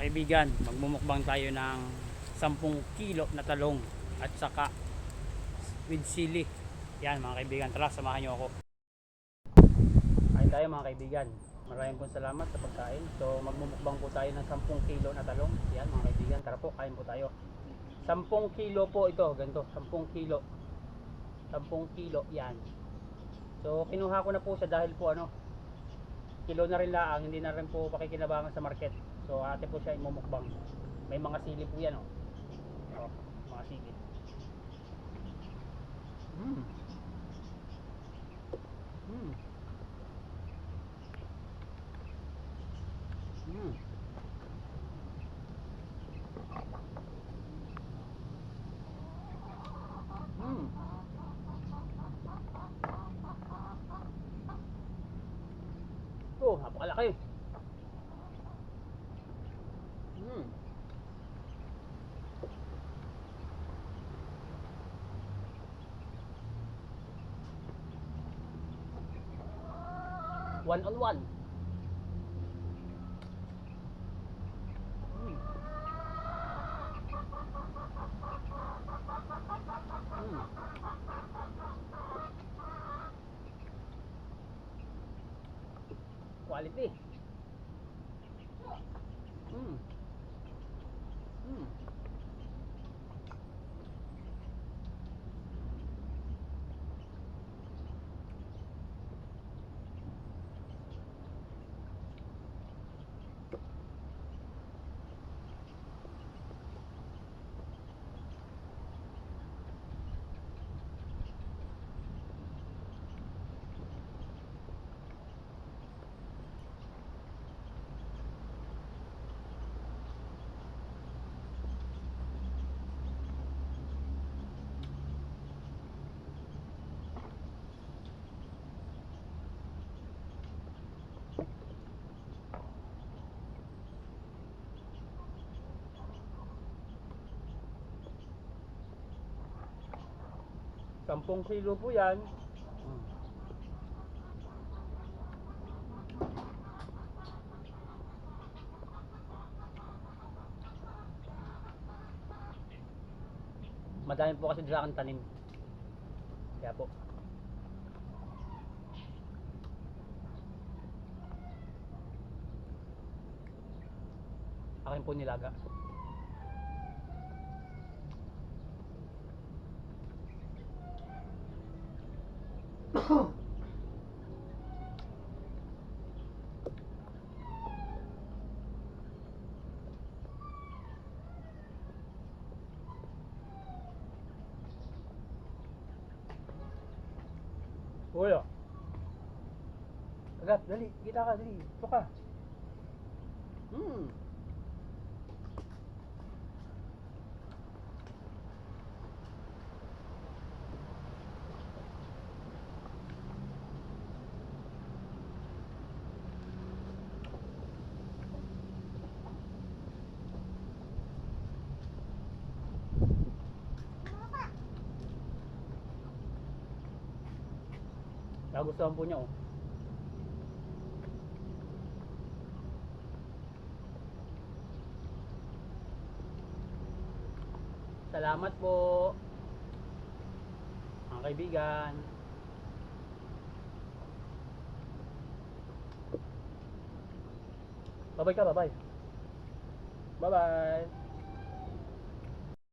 Kaibigan, magmumukbang tayo ng 10 kilo na talong at saka with sili. Yan mga kaibigan, tara samahan nyo ako. Kain tayo mga kaibigan. Maraming po salamat sa pagkain. So magmumukbang po tayo ng 10 kilo na talong. Yan mga kaibigan, tara po, kain po tayo. 10 kilo po ito, ganito, 10 kilo. 10 kilo, yan. So kinuha ko na po siya dahil po kilo na rin laang, hindi na rin po pakikinabangan sa market. So ate po siya imumukbang. May mga sili po yan mga sili. Mm. Mm. Mm. Mm. Oh, napakalaki. Mm. One on one. Mm. Mm. Quality. Mm. Mm. Sampung kilo po yan. Mm. Madami po kasi dila kang tanim. Kaya po. Akin po nilaga. Uy, agad, dali, kita ka, dali, ito ka. Hmm. Nagustuhan po niya Salamat po mga kaibigan. Bye-bye ka, bye-bye. Bye-bye.